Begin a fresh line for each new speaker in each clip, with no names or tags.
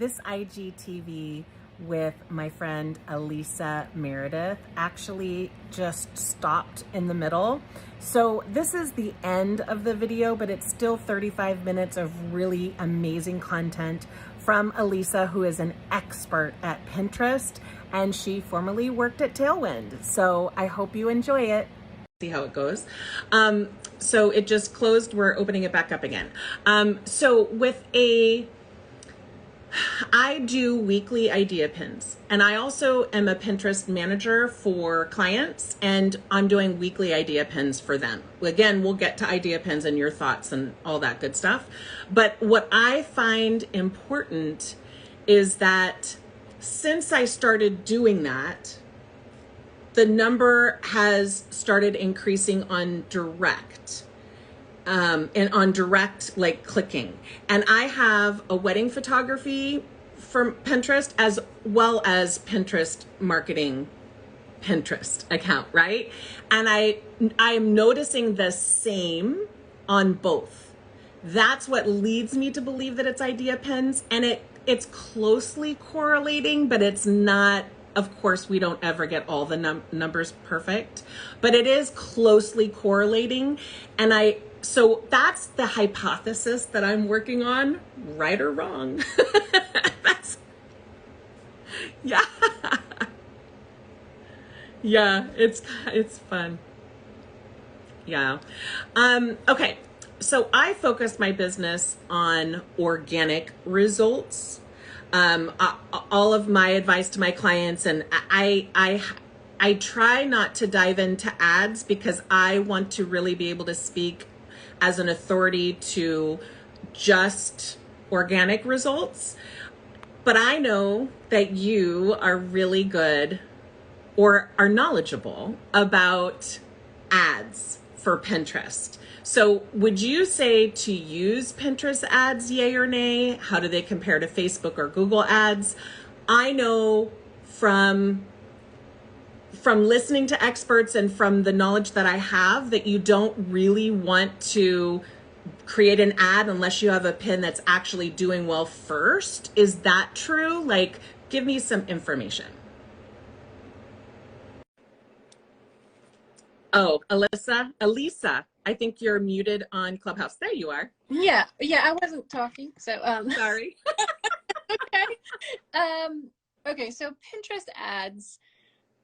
This IGTV with my friend Alisa Meredith actually just stopped in the middle. So this is the end of the video, but it's still 35 minutes of really amazing content from Alisa, who is an expert at Pinterest, and she formerly worked at Tailwind. So I hope you enjoy it. See how it goes. So it just closed. We're opening it back up again. I do weekly idea pins, and I also am a Pinterest manager for clients, and I'm doing weekly idea pins for them. Again, we'll get to idea pins and your thoughts and all that good stuff. But what I find important is that since I started doing that, the number has started increasing on direct. And on direct, like clicking. And I have a wedding photography from Pinterest as well as Pinterest marketing Pinterest account, right? And I am noticing the same on both. That's what leads me to believe that it's idea pins, and it's closely correlating, but it's not. Of course, we don't ever get all the numbers perfect, but it is closely correlating. And so that's the hypothesis that I'm working on, right or wrong. Yeah. Yeah, it's fun. Yeah. Okay. So I focus my business on organic results. All of my advice to my clients, and I try not to dive into ads because I want to really be able to speak as an authority to just organic results. But I know that you are really good or are knowledgeable about ads for Pinterest. So would you say to use Pinterest ads, yay or nay? How do they compare to Facebook or Google ads? I know from listening to experts and from the knowledge that I have that you don't really want to create an ad unless you have a pin that's actually doing well first. Is that true? Like, give me some information. Oh, Alisa, I think you're muted on Clubhouse. There you are.
Yeah, I wasn't talking, so
Sorry.
okay. Okay, so Pinterest ads,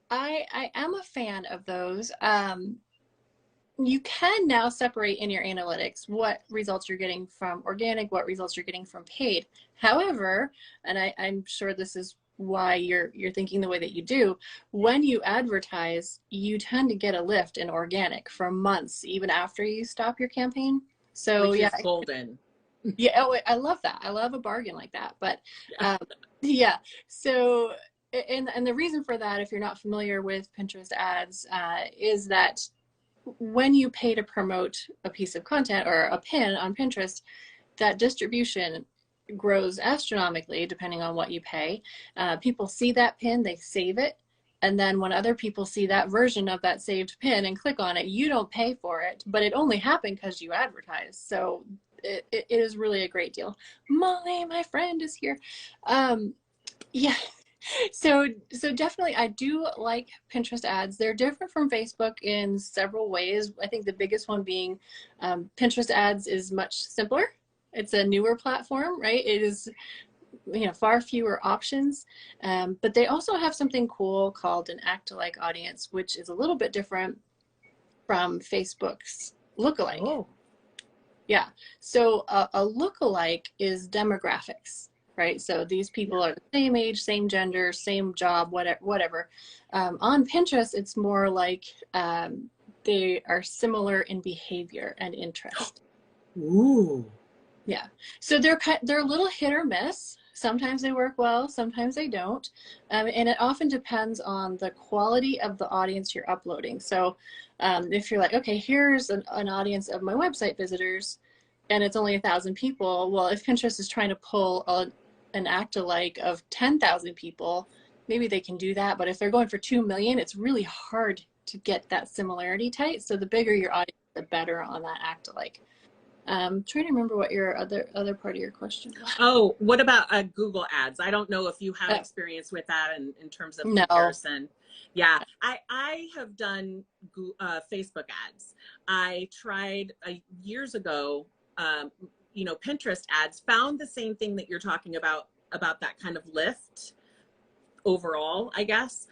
I am a fan of those. You can now separate in your analytics what results you're getting from organic, what results you're getting from paid. However, and I'm sure this is why you're thinking the way that you do, when you advertise, you tend to get a lift in organic for months, even after you stop your campaign. So
Which
yeah,
is golden.
yeah, oh, I love that. I love a bargain like that. But yeah, so and the reason for that, if you're not familiar with Pinterest ads, is that when you pay to promote a piece of content or a pin on Pinterest, that distribution grows astronomically depending on what you pay. People see that pin, they save it, and then when other people see that version of that saved pin and click on it, you don't pay for it, but it only happened because you advertised. So it is really a great deal. Molly, my friend, is here. Yeah. So definitely I do like Pinterest ads. They're different from Facebook in several ways. I think the biggest one being Pinterest ads is much simpler. It's a newer platform, right? It is, far fewer options, but they also have something cool called an act-alike audience, which is a little bit different from Facebook's lookalike.
Oh.
Yeah, so a lookalike is demographics, right? So these people are the same age, same gender, same job, whatever. On Pinterest, it's more like they are similar in behavior and interest.
Ooh.
Yeah, so they're a little hit or miss. Sometimes they work well, sometimes they don't. And it often depends on the quality of the audience you're uploading. So if you're like, okay, here's an audience of my website visitors, and it's only 1,000 people. Well, if Pinterest is trying to pull an act-alike of 10,000 people, maybe they can do that. But if they're going for 2 million, it's really hard to get that similarity tight. So the bigger your audience, the better on that act-alike. Trying to remember what your other part of your question was.
Oh, what about Google ads? I don't know if you have
Oh,
experience with that in terms of
no.
comparison. Yeah, I have done Facebook ads. I tried years ago, you know, Pinterest ads, found the same thing that you're talking about that kind of lift overall, I guess,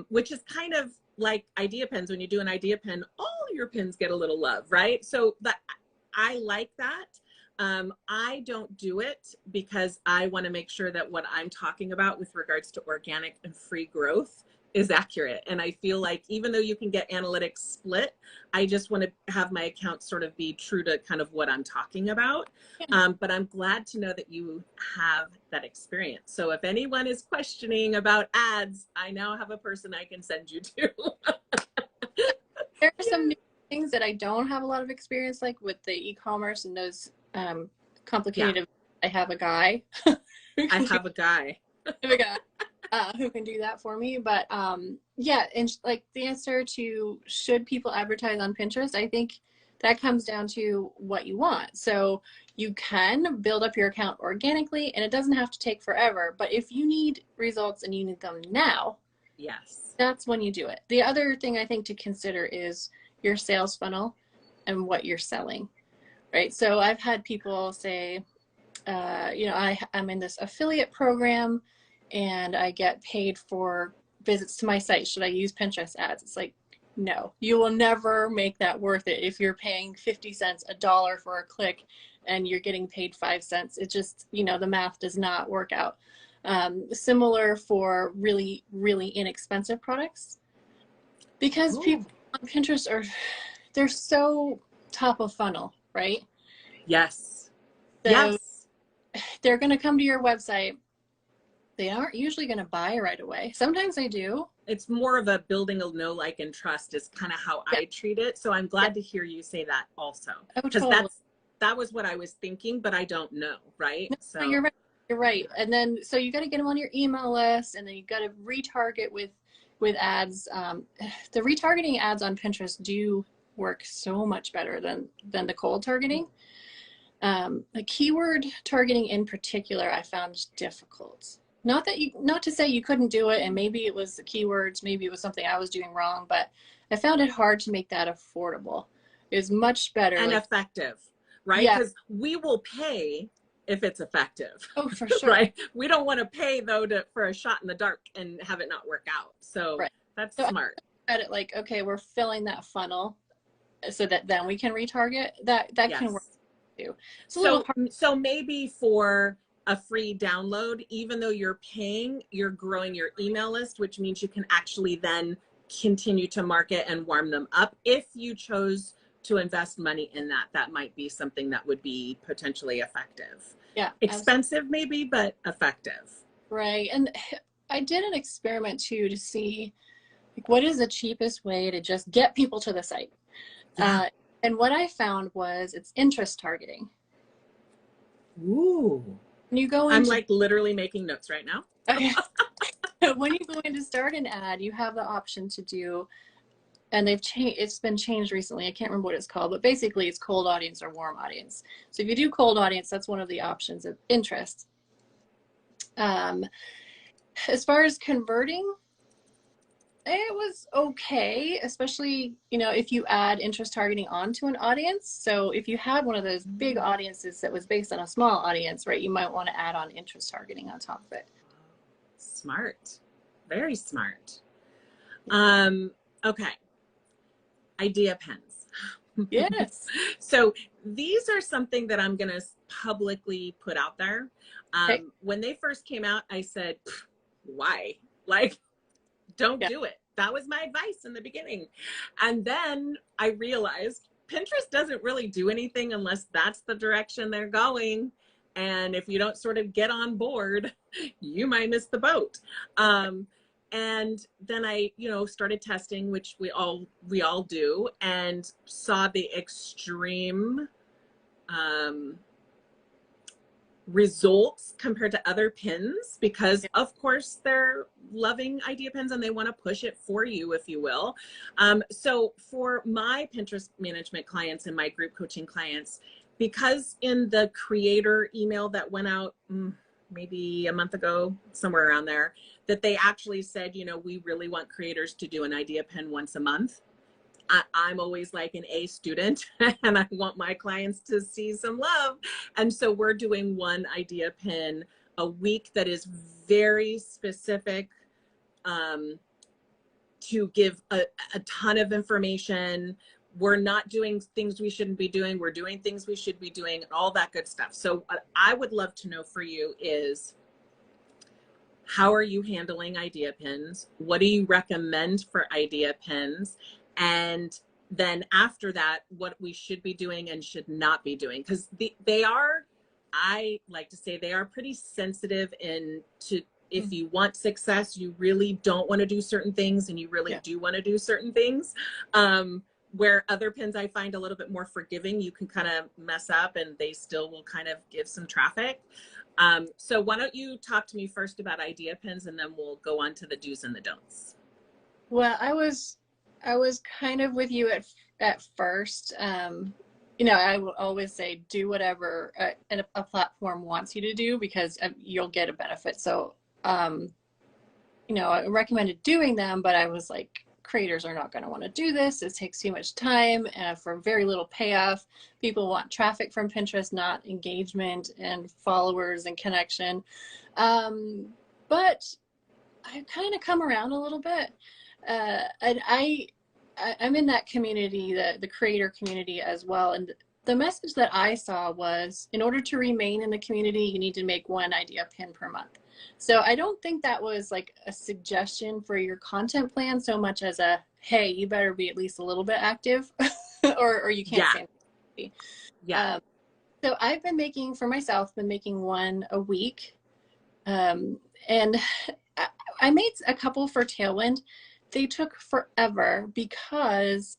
which is kind of like idea pins. When you do an idea pin, all your pins get a little love, right? So that I like that. I don't do it because I want to make sure that what I'm talking about with regards to organic and free growth is accurate. And I feel like even though you can get analytics split, I just want to have my account sort of be true to kind of what I'm talking about. But I'm glad to know that you have that experience. So if anyone is questioning about ads, I now have a person I can send you to.
There are some new things that I don't have a lot of experience like with the e-commerce and those complicated. I have a guy.
I have a guy.
Who can do that for me. But yeah, and like the answer to should people advertise on Pinterest, I think that comes down to what you want. So you can build up your account organically and it doesn't have to take forever. But if you need results and you need them now,
yes,
that's when you do it. The other thing I think to consider is your sales funnel and what you're selling, right? So I've had people say, you know, I'm in this affiliate program and I get paid for visits to my site. Should I use Pinterest ads? It's like, no, you will never make that worth it if you're paying 50 cents, $1 for a click and you're getting paid 5 cents. It just, you know, the math does not work out. Similar for really, really inexpensive products, because people on Pinterest they're so top of funnel, right?
Yes.
So
yes.
They're going to come to your website. They aren't usually going to buy right away. Sometimes they do.
It's more of a building a know, like, and trust is kind of how I treat it. So I'm glad to hear you say that also. Because
totally.
that was what I was thinking, but I don't know, right?
No,
so
you're right. You're right. And then, so you got to get them on your email list, and then you got to retarget with ads. The retargeting ads on Pinterest do work so much better than the cold targeting. The keyword targeting in particular, I found difficult. Not to say you couldn't do it, and maybe it was the keywords, maybe it was something I was doing wrong, but I found it hard to make that affordable. It was much better
and effective, right? Because we will pay if it's effective.
Oh, for sure.
Right? We don't want to pay though for a shot in the dark and have it not work out. So that's smart.
I look at it like, okay, we're filling that funnel so that then we can retarget. That can work too.
So maybe for a free download, even though you're paying, you're growing your email list, which means you can actually then continue to market and warm them up. If you chose to invest money in that, that might be something that would be potentially effective.
Yeah.
Expensive maybe, but effective.
Right. And I did an experiment too to see like what is the cheapest way to just get people to the site. And what I found was it's interest targeting.
Ooh.
When you go
I'm like literally making notes right now.
Okay. When you go in to start an ad, you have the option to do, and it's been changed recently. I can't remember what it's called, but basically it's cold audience or warm audience. So if you do cold audience, that's one of the options of interest. As far as converting, it was okay, especially, you know, if you add interest targeting onto an audience. So if you had one of those big audiences that was based on a small audience, right, you might want to add on interest targeting on top of it.
Smart. Very smart. Okay. Idea pens.
Yes.
So these are something that I'm going to publicly put out there. When they first came out, I said, why? Like, don't do it. That was my advice in the beginning. And then I realized Pinterest doesn't really do anything unless that's the direction they're going. And if you don't sort of get on board, you might miss the boat. And then I, you know, started testing, which we all do, and saw the extreme results compared to other pins, because of course they're loving idea pins and they want to push it for you, if you will. So for my Pinterest management clients and my group coaching clients, because in the creator email that went out maybe a month ago, somewhere around there, that they actually said, you know, we really want creators to do an idea pin once a month. I'm always like an A student and I want my clients to see some love. And so we're doing one idea pin a week that is very specific, to give a ton of information. We're not doing things we shouldn't be doing. We're doing things we should be doing, all that good stuff. So what I would love to know for you is, how are you handling idea pins? What do you recommend for idea pins? And then after that, what we should be doing and should not be doing. Because they are, I like to say, they are pretty sensitive if you want success, you really don't want to do certain things, and you really do want to do certain things. Where other pins I find a little bit more forgiving, you can kind of mess up and they still will kind of give some traffic. So why don't you talk to me first about idea pins, and then we'll go on to the do's and the don'ts.
Well, I was kind of with you at first. You know, I will always say do whatever a platform wants you to do, because you'll get a benefit. So, you know, I recommended doing them, but I was like, creators are not going to want to do this. It takes too much time for very little payoff. People want traffic from Pinterest, not engagement and followers and connection. But I've kind of come around a little bit. And I'm in that community, the creator community as well. And the message that I saw was, in order to remain in the community, you need to make one idea pin per month. So I don't think that was like a suggestion for your content plan so much as a, hey, you better be at least a little bit active or you can't stay. Yeah. So I've been making, for myself, one a week. And I made a couple for Tailwind. They took forever because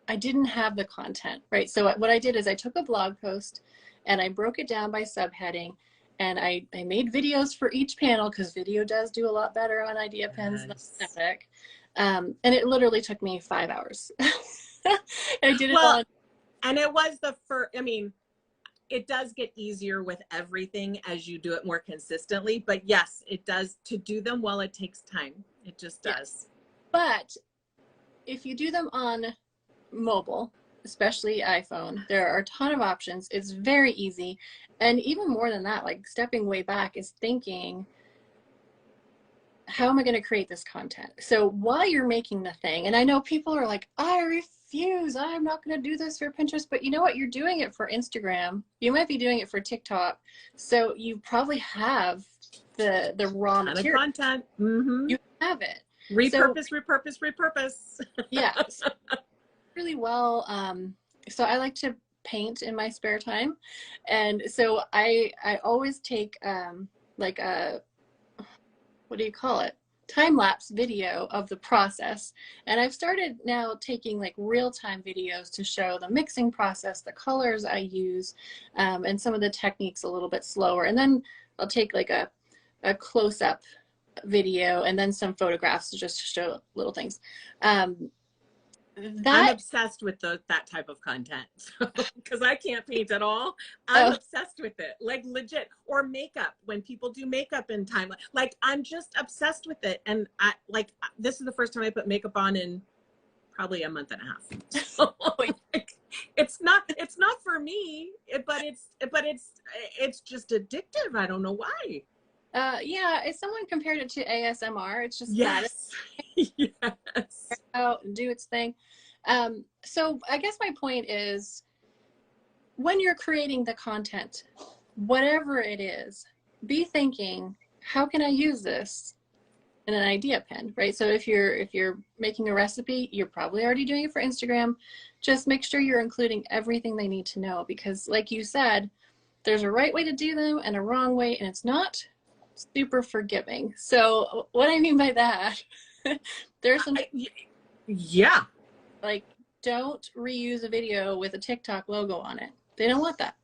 I didn't have the content, right? So what I did is I took a blog post and I broke it down by subheading, and I made videos for each panel, because video does do a lot better on idea pins than static. And it literally took me 5 hours. I did it all.
And it was the first, I mean, it does get easier with everything as you do it more consistently, but yes, it does. To do them well, it takes time. It just does. Yes.
But if you do them on mobile, especially iPhone, there are a ton of options. It's very easy. And even more than that, like stepping way back, is thinking, how am I going to create this content? So while you're making the thing, and I know people are like, I refuse, I'm not going to do this for Pinterest, but you know what? You're doing it for Instagram. You might be doing it for TikTok. So you probably have the raw material.
Content. Mm-hmm.
You have it.
Repurpose.
Yeah. So really well. So I like to paint in my spare time. And so I always take like a, what do you call it? Time-lapse video of the process. And I've started now taking like real-time videos to show the mixing process, the colors I use, and some of the techniques a little bit slower. And then I'll take like a close-up video and then some photographs just to show little things.
I'm obsessed with that type of content because I can't paint at all. I'm obsessed with it, like legit. Or makeup, when people do makeup in time, like I'm just obsessed with it. And I like, this is the first time I put makeup on in probably a month and a half. So, like, it's not for me, but it's just addictive. I don't know why.
Yeah, if someone compared it to ASMR, it's just
yes. Yes.
Out and do its thing. So I guess my point is, when you're creating the content, whatever it is, be thinking, how can I use this in an idea pin, right? So if you're making a recipe, you're probably already doing it for Instagram. Just make sure you're including everything they need to know, because like you said, there's a right way to do them and a wrong way, and it's not super forgiving. So what I mean by that, there's some,
yeah,
like, don't reuse a video with a TikTok logo on it. They don't want that.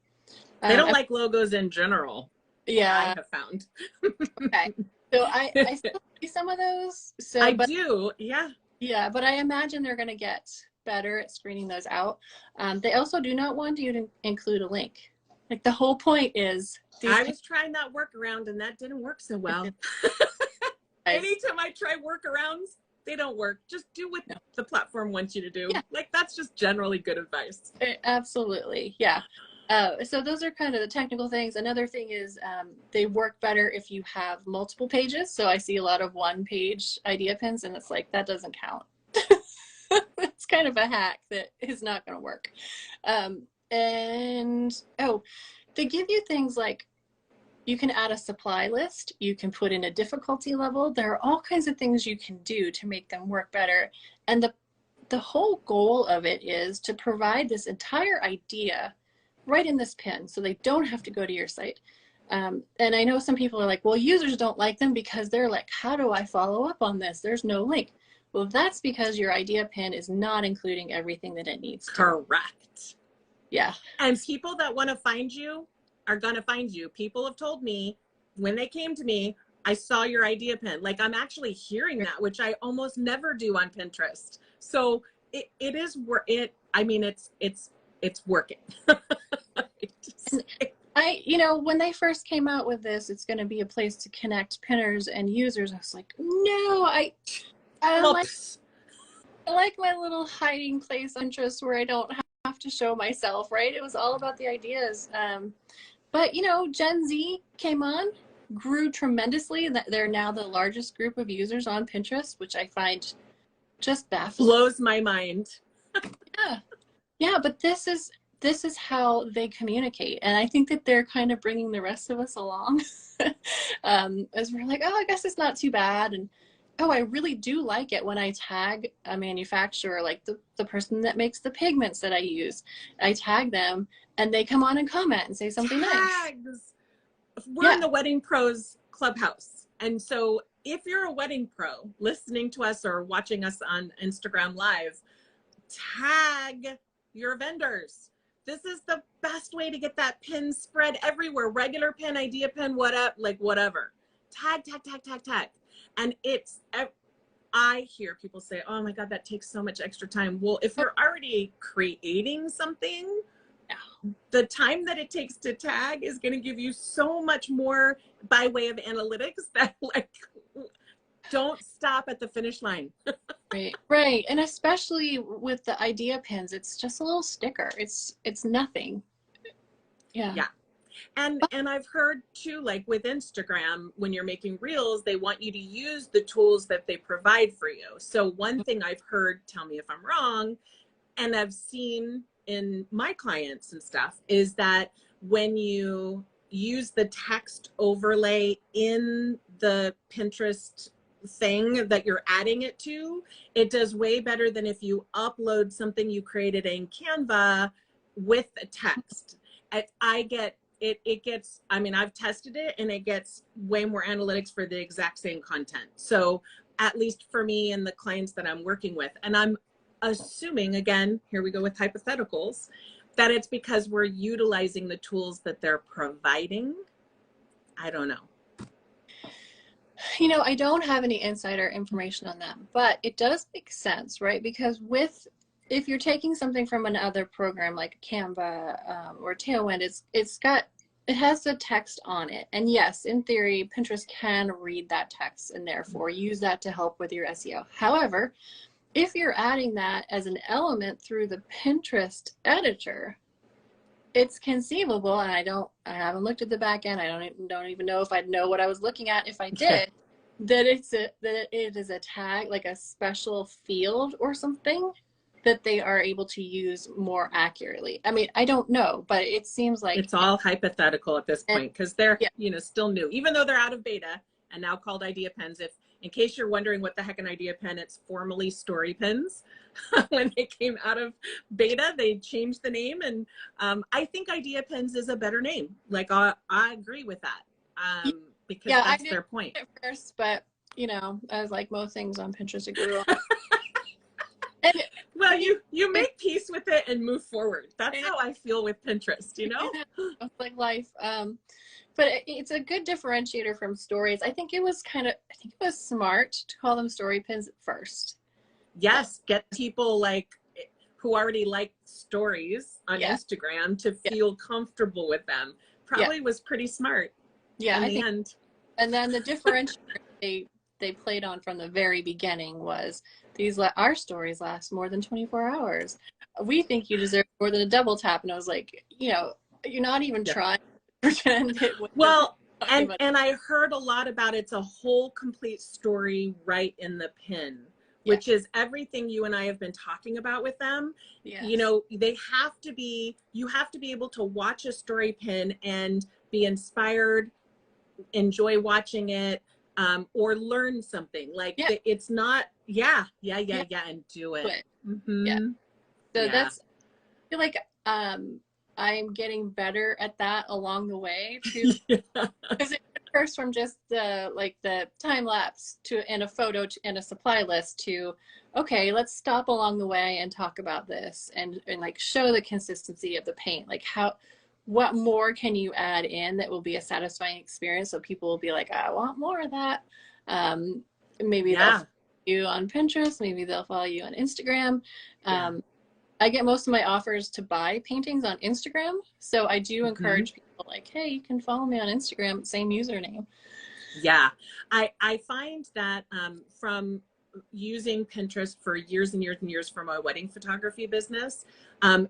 They don't like logos in general.
Yeah,
I have found.
Okay, so I still see some of those. So
I do, yeah.
Yeah, but I imagine they're going to get better at screening those out. They also do not want you to include a link. Like the whole point is
I was trying that workaround and that didn't work so well. Anytime I try workarounds, they don't work. Just do what the platform wants you to do. Yeah. Like that's just generally good advice.
Absolutely. Yeah. So those are kind of the technical things. Another thing is they work better if you have multiple pages. So I see a lot of one-page idea pins and it's like, that doesn't count. It's kind of a hack that is not going to work. They give you things like you can add a supply list, you can put in a difficulty level. There are all kinds of things you can do to make them work better. And the whole goal of it is to provide this entire idea right in this pin so they don't have to go to your site. And I know some people are like, well, users don't like them because they're like, how do I follow up on this? There's no link. Well, that's because your idea pin is not including everything that it needs to.
Correct.
Yeah.
And people that want to find you are going to find you. People have told me when they came to me, I saw your idea pin. Like I'm actually hearing that, which I almost never do on Pinterest. So it's working.
When they first came out with this, it's going to be a place to connect pinners and users. I was like, no, I like my little hiding place interest where I don't have to show myself, right? It was all about the ideas. But Gen Z came on, grew tremendously. They're now the largest group of users on Pinterest, which I find just baffling.
Blows my mind.
Yeah, but this is how they communicate, and I think that they're kind of bringing the rest of us along. As we're like, oh, I guess it's not too bad, and oh, I really do like it when I tag a manufacturer, like the person that makes the pigments that I use. I tag them and they come on and comment and say something nice.
We're in the Wedding Pros Clubhouse. And so if you're a wedding pro listening to us or watching us on Instagram Live, tag your vendors. This is the best way to get that pin spread everywhere. Regular pin, idea pin, whatever. Tag. And I hear people say, oh my God, that takes so much extra time. Well, if you're already creating something, the time that it takes to tag is going to give you so much more by way of analytics that don't stop at the finish line.
Right. And especially with the idea pins, it's just a little sticker. It's nothing. Yeah.
And I've heard too, like with Instagram, when you're making reels, they want you to use the tools that they provide for you. So one thing I've heard, tell me if I'm wrong, and I've seen in my clients and stuff, is that when you use the text overlay in the Pinterest thing that you're adding it to, it does way better than if you upload something you created in Canva with a text. I've tested it and it gets way more analytics for the exact same content. So at least for me and the clients that I'm working with, and I'm assuming, again, here we go with hypotheticals, that it's because we're utilizing the tools that they're providing. I don't know.
I don't have any insider information on that, but it does make sense, right? Because if you're taking something from another program like Canva or Tailwind, it has the text on it. And yes, in theory, Pinterest can read that text and therefore use that to help with your SEO. However, if you're adding that as an element through the Pinterest editor, it's conceivable, and I haven't looked at the back end. I don't even know if I'd know what I was looking at if I did. that it is a tag, like a special field or something that they are able to use more accurately. I mean, I don't know, but it seems like
it's all hypothetical at this point because they're still new, even though they're out of beta and now called idea pens. If in case you're wondering what the heck an idea pen, it's formerly story pins. When they came out of beta, they changed the name, and I think idea pens is a better name. Like I agree with that because that's their point.
At first, but as like most things on Pinterest, it grew on.
Well, you make peace with it and move forward. That's how I feel with Pinterest,
It's like life. But it's a good differentiator from stories. I think it was smart to call them story pins at first.
Yes, get people who already like stories on Instagram to feel comfortable with them. Probably was pretty smart in the end.
And then the differentiator they played on from the very beginning was our stories last more than 24 hours. We think you deserve more than a double tap. And I was like, you know, you're not even trying to pretend it was.
Well, and I heard a lot about it's a whole complete story right in the pin, which is everything you and I have been talking about with them. You know, you have to be able to watch a story pin and be inspired, enjoy watching it, or learn something. Like it's not, and do it.
So that's, I feel like I'm getting better at that along the way too. Because it first from just the time lapse and a photo and a supply list to, okay, let's stop along the way and talk about this and like show the consistency of the paint. Like what more can you add in that will be a satisfying experience? So people will be like, I want more of that. Maybe they'll follow you on Pinterest. Maybe they'll follow you on Instagram. I get most of my offers to buy paintings on Instagram. So I do encourage people like, hey, you can follow me on Instagram, same username.
Yeah, I find that from using Pinterest for years and years and years for my wedding photography business,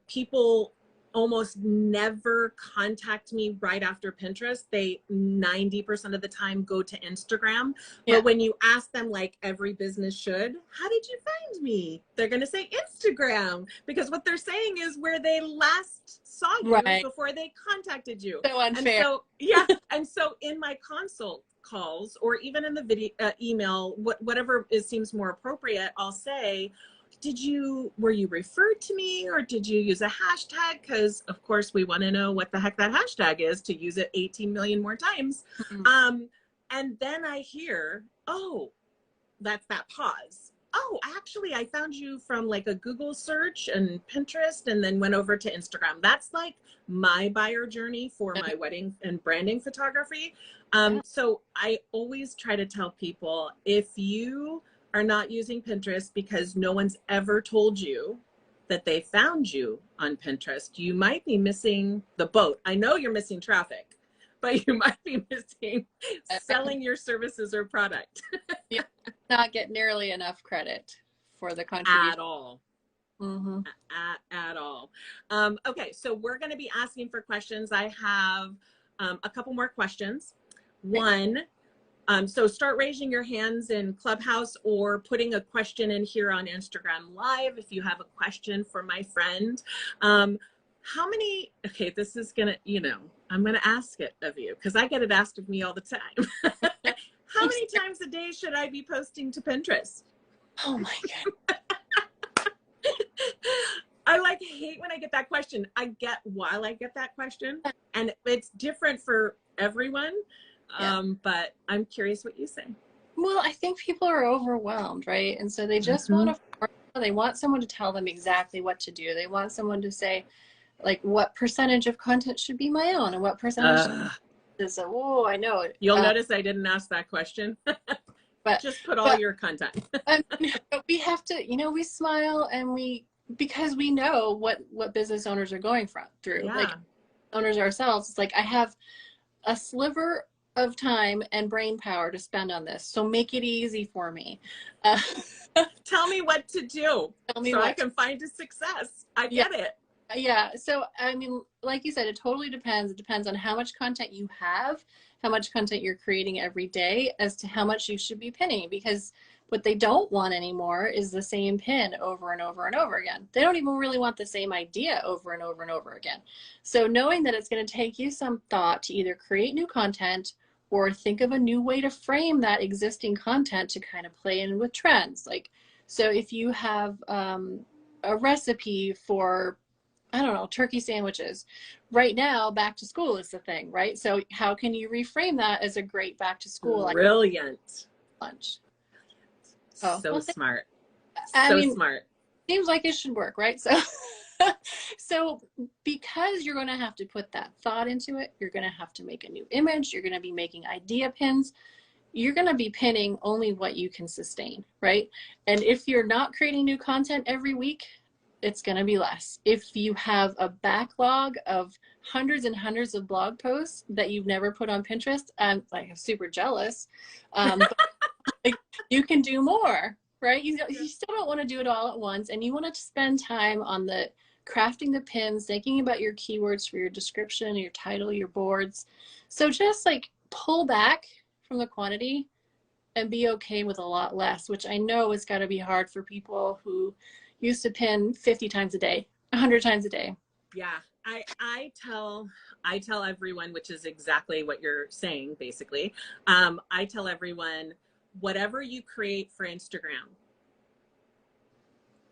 people almost never contact me right after Pinterest. They 90% of the time go to Instagram. But when you ask them, like every business should, how did you find me? They're going to say Instagram, because what they're saying is where they last saw you before they contacted you.
So unfair.
And so, and so in my consult calls, or even in the video, email, whatever seems more appropriate, I'll say, were you referred to me, or did you use a hashtag? Because of course we want to know what the heck that hashtag is to use it 18 million more times. And then I hear, oh, that's that pause. Oh, actually I found you from like a Google search and Pinterest, and then went over to Instagram. That's like my buyer journey for my wedding and branding photography. So I always try to tell people, if you are not using Pinterest because no one's ever told you that they found you on Pinterest, you might be missing the boat. I know you're missing traffic, but you might be missing selling your services or product.
You not get nearly enough credit for the contribution.
At all. At all. Okay, so we're going to be asking for questions. I have a couple more questions. One, so start raising your hands in Clubhouse or putting a question in here on Instagram Live if you have a question for my friend. Okay, this is gonna, I'm gonna ask it of you because I get it asked of me all the time. How many times a day should I be posting to Pinterest?
Oh my God.
I hate when I get that question. I get why I get that question, and it's different for everyone. But I'm curious what you say.
Well, I think people are overwhelmed, right? And so they just they want someone to tell them exactly what to do. They want someone to say, like, what percentage of content should be my own and what percentage is, oh, I know.
You'll notice I didn't ask that question, but just put all your content.
But we have to, we smile because we know what business owners are going through. Like owners ourselves, it's like, I have a sliver of time and brain power to spend on this, so make it easy for me.
Tell me what to do so I can find a success. I get it.
Yeah, so I mean, like you said, it totally depends. It depends on how much content you have, how much content you're creating every day, as to how much you should be pinning, because what they don't want anymore is the same pin over and over and over again. They don't even really want the same idea over and over and over again. So knowing that it's going to take you some thought to either create new content or think of a new way to frame that existing content to kind of play in with trends. Like, so if you have a recipe for, I don't know, turkey sandwiches, right now back to school is the thing, right? So how can you reframe that as a great back to school
brilliant
lunch?
So smart. Smart.
Seems like it should work, right? So because you're going to have to put that thought into it, you're going to have to make a new image, you're going to be making idea pins, you're going to be pinning only what you can sustain, right? And if you're not creating new content every week, it's going to be less. If you have a backlog of hundreds and hundreds of blog posts that you've never put on Pinterest, I'm like super jealous. But like, you can do more, right? You still don't want to do it all at once, and you want to spend time on the crafting the pins, thinking about your keywords for your description, your title, your boards. So just like pull back from the quantity and be okay with a lot less, which I know has got to be hard for people who used to pin 50 times a day, 100 times a day.
Yeah, I tell everyone, which is exactly what you're saying, basically. I tell everyone, whatever you create for Instagram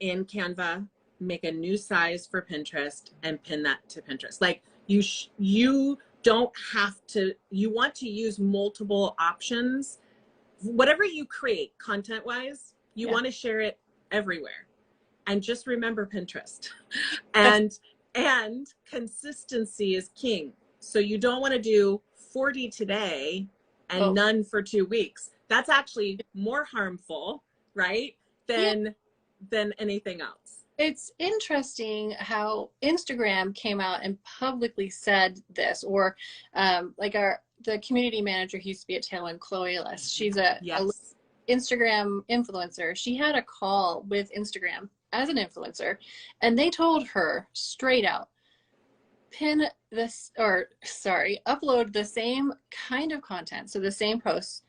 in Canva, make a new size for Pinterest and pin that to Pinterest. Like you don't have to, you want to use multiple options. Whatever you create content wise, you want to share it everywhere. And just remember Pinterest. And consistency is king. So you don't want to do 40 today and none for 2 weeks. That's actually more harmful, right? Than anything else.
It's interesting how Instagram came out and publicly said this, or like the community manager who used to be at Tailwind, Chloe Ellis. She's a Instagram influencer. She had a call with Instagram as an influencer, and they told her straight out, upload the same kind of content, so the same posts,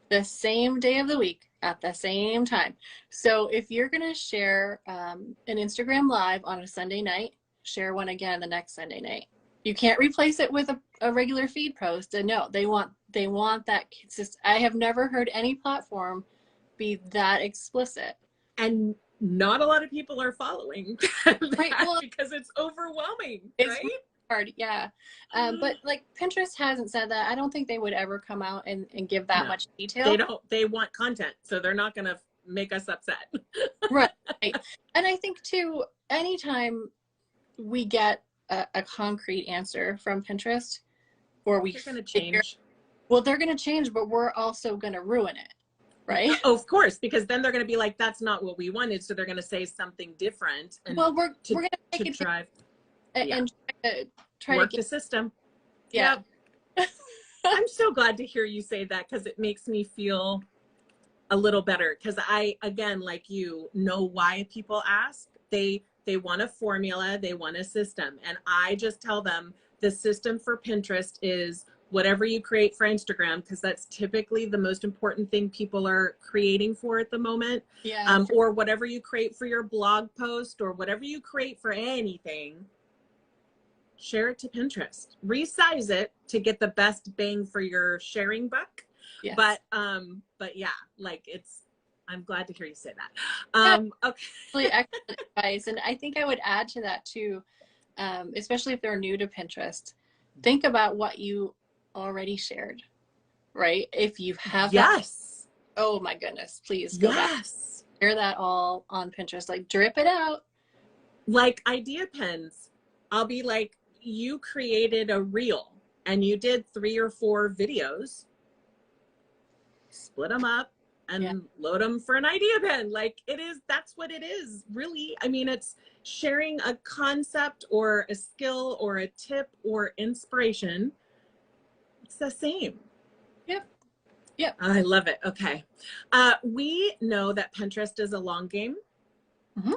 the same day of the week at the same time. So if you're going to share an Instagram live on a Sunday night, share one again the next Sunday night. You can't replace it with a regular feed post. And no, they want that. I have never heard any platform be that explicit.
And not a lot of people are following
right, well,
because it's overwhelming,
it's
right?
Hard, yeah. But like Pinterest hasn't said that. I don't think they would ever come out and give that much detail.
They want content, so they're not going to make us upset.
Right. And I think too, anytime we get a concrete answer from Pinterest, or they're going to change. Well, they're going to change, but we're also going to ruin it. Right.
Oh, of course, because then they're going to be like, that's not what we wanted. So they're going to say something different. And
well, we're going to make it
drive
and try
work
to
the system.
Yeah.
Yep. I'm so glad to hear you say that, because it makes me feel a little better. Because I, again, like you, know why people ask. They want a formula. They want a system. And I just tell them the system for Pinterest is whatever you create for Instagram, because that's typically the most important thing people are creating for at the moment.
Yeah.
Or whatever you create for your blog post, or whatever you create for anything, share it to Pinterest. Resize it to get the best bang for your sharing buck.
Yes.
But yeah, like I'm glad to hear you say that. Okay.
Really excellent advice. And I think I would add to that too, especially if they're new to Pinterest, think about what you already shared, right? If you have that, oh my goodness, please go back, share that all on Pinterest, like drip it out.
Like idea pins, I'll be like, you created a reel and you did 3 or 4 videos, split them up and load them for an idea pin. Like that's what it is, really. I mean, it's sharing a concept or a skill or a tip or inspiration. It's the same.
Yep.
I love it. Okay. We know that Pinterest is a long game.
Mm-hmm.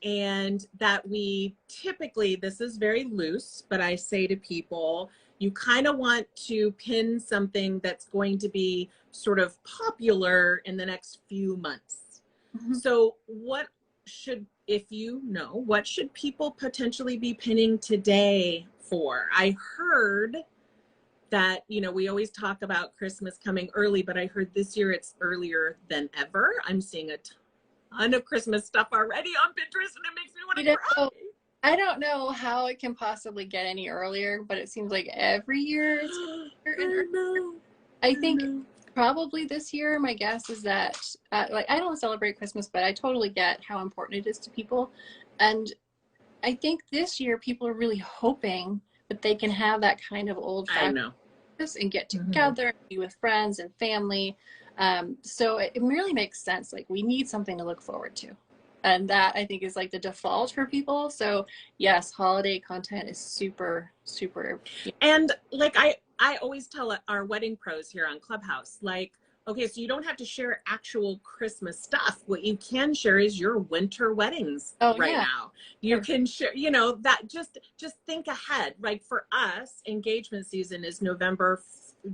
And that we typically, this is very loose, but I say to people, you kind of want to pin something that's going to be sort of popular in the next few months. Mm-hmm. So what should people potentially be pinning today for? I heard that, we always talk about Christmas coming early, but I heard this year it's earlier than ever. I'm seeing a ton of Christmas stuff already on Pinterest, and it makes me want to cry.
I don't know how it can possibly get any earlier, but it seems like every year it's I think probably this year, my guess is that like I don't celebrate Christmas, but I totally get how important it is to people. And I think this year people are really hoping that they can have that kind of old-fashioned Christmas and get together and be with friends and family. So it really makes sense. Like we need something to look forward to. And that I think is like the default for people. So yes, holiday content is super, super.
And like I always tell our wedding pros here on Clubhouse, like, okay, so you don't have to share actual Christmas stuff. What you can share is your winter weddings right now. You can share, you know, that just think ahead. Like for us, engagement season is November,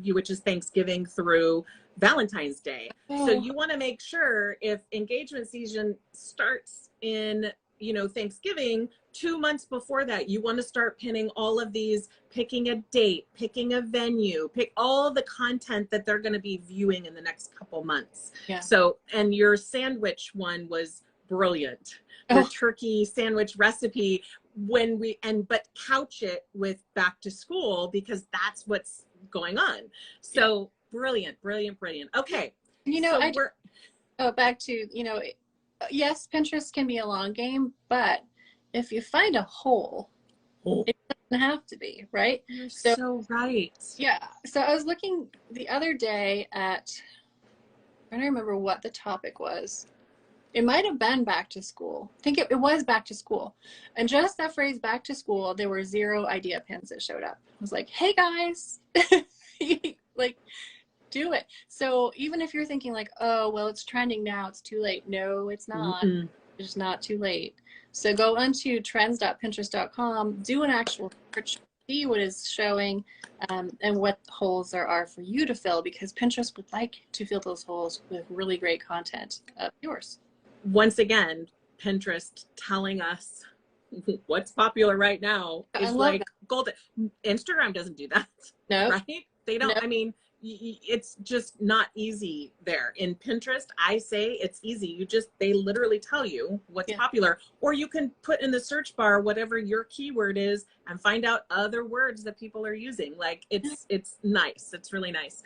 which is Thanksgiving through Valentine's Day. So you want to make sure if engagement season starts in, you know, Thanksgiving, 2 months before that, you want to start pinning all of these, picking a date, picking a venue, pick all of the content that they're going to be viewing in the next couple months. So, and your sandwich one was brilliant. Your turkey sandwich recipe, but couch it with back to school, because that's what's going on. So brilliant, brilliant, brilliant. Okay.
You know,
so
back to, you know, yes, Pinterest can be a long game, but if you find a hole, it doesn't have to be, right?
You're so right.
Yeah. So I was looking the other day at, I don't remember what the topic was. It might have been back to school. I think it was back to school. And just that phrase, back to school, there were 0 idea pins that showed up. I was like, hey guys, like, do it. So even if you're thinking like, oh, well, it's trending now, it's too late. No, it's not. It's not too late. So go onto trends.pinterest.com, do an actual search, see what is showing, and what holes there are for you to fill, because Pinterest would like to fill those holes with really great content of yours.
Once again, Pinterest telling us what's popular right now is like golden. Instagram doesn't do that.
No.
Right? They don't. I mean, it's just not easy there. In Pinterest, I say it's easy. They literally tell you what's popular, or you can put in the search bar whatever your keyword is and find out other words that people are using. Like it's nice. It's really nice.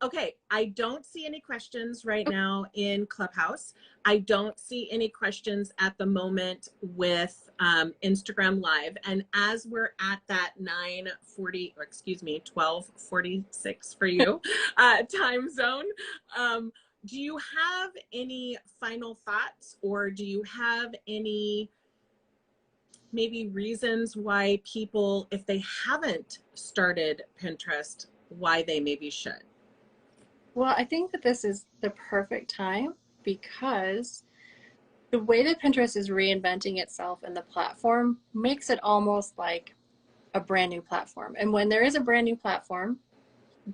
Okay. I don't see any questions right now in Clubhouse. I don't see any questions at the moment with Instagram Live. And as we're at that 12:46 for you time zone, do you have any final thoughts, or do you have any maybe reasons why people, if they haven't started Pinterest, why they maybe should?
Well, I think that this is the perfect time, because the way that Pinterest is reinventing itself and the platform makes it almost like a brand new platform. And when there is a brand new platform,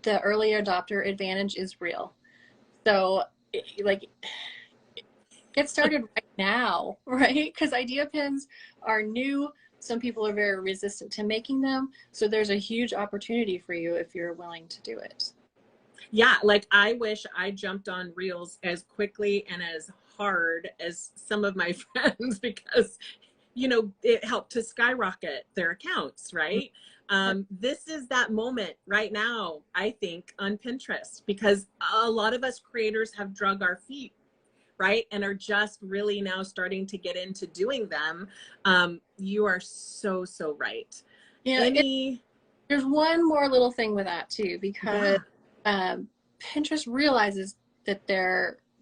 the early adopter advantage is real. So get started right now, right? Because idea pins are new. Some people are very resistant to making them. So there's a huge opportunity for you if you're willing to do it.
Yeah, like I wish I jumped on Reels as quickly and as hard as some of my friends, because, you know, it helped to skyrocket their accounts, right? This is that moment right now, I think, on Pinterest, because a lot of us creators have drug our feet, right? And are just really now starting to get into doing them. You are so, so right.
Yeah, there's one more little thing with that too, because Pinterest realizes that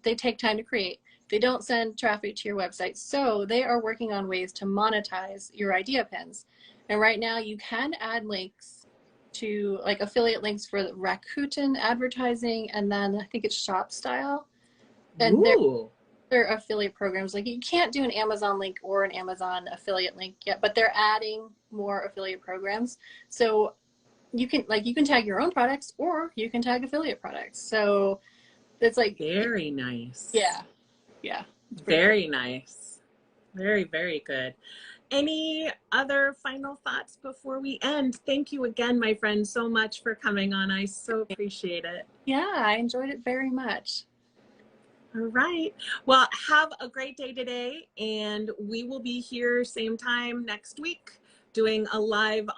they take time to create. They don't send traffic to your website. So they are working on ways to monetize your idea pins. And right now you can add links to, like, affiliate links for Rakuten advertising, and then I think it's Shop Style. And they're affiliate programs. Like, you can't do an Amazon link or an Amazon affiliate link yet, but they're adding more affiliate programs. So you can tag your own products, or you can tag affiliate products. So it's like
very nice.
Yeah.
Very nice. Very, very good. Any other final thoughts before we end? Thank you again, my friend, so much for coming on. I so appreciate it.
Yeah, I enjoyed it very much.
All right. Well, have a great day today, and we will be here same time next week doing a live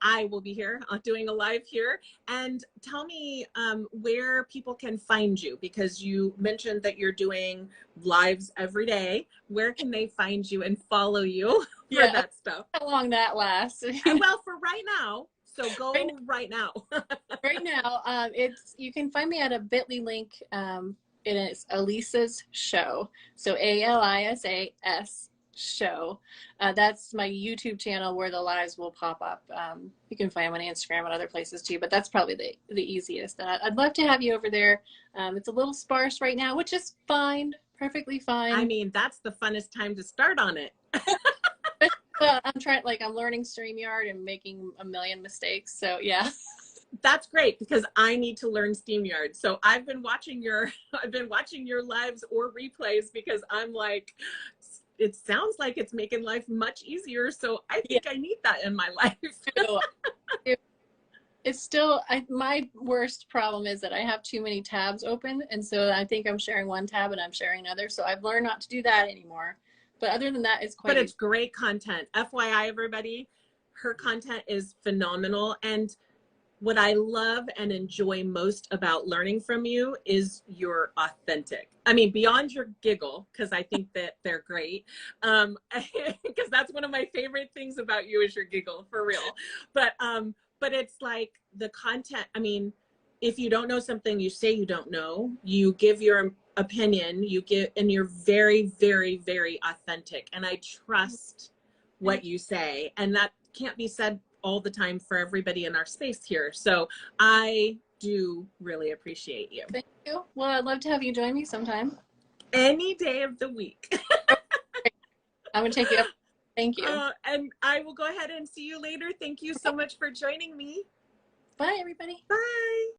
I will be here doing a live here. And tell me where people can find you, because you mentioned that you're doing lives every day. Where can they find you and follow you for that stuff?
How long that lasts?
Well, for right now. So go right now.
Right now, you can find me at a bit.ly link and it's Alisa's Show. So ALISAS Show. That's my YouTube channel where the lives will pop up. You can find them on Instagram and other places too, but that's probably the easiest. And I'd love to have you over there. It's a little sparse right now, which is fine, perfectly fine.
I mean, that's the funnest time to start on it.
I'm learning StreamYard and making a million mistakes. So yeah.
That's great because I need to learn SteamYard. So I've been watching your lives or replays because I'm like, it sounds like it's making life much easier. So I think I need that in my life.
It's still, my worst problem is that I have too many tabs open. And so I think I'm sharing one tab and I'm sharing another. So I've learned not to do that anymore. But other than that, it's quite
But it's great content. FYI, everybody, her content is phenomenal. And what I love and enjoy most about learning from you is you're authentic. I mean, beyond your giggle, because I think that they're great. Because that's one of my favorite things about you is your giggle, for real. But it's like the content. I mean, if you don't know something, you say you don't know. You give your opinion. And you're very, very, very authentic. And I trust what you say, and that can't be said all the time for everybody in our space here. So I do really appreciate you.
Thank you. Well, I'd love to have you join me sometime.
Any day of the week.
I'm going to take you up. Thank you.
And I will go ahead and see you later. Thank you so much for joining me.
Bye, everybody.
Bye.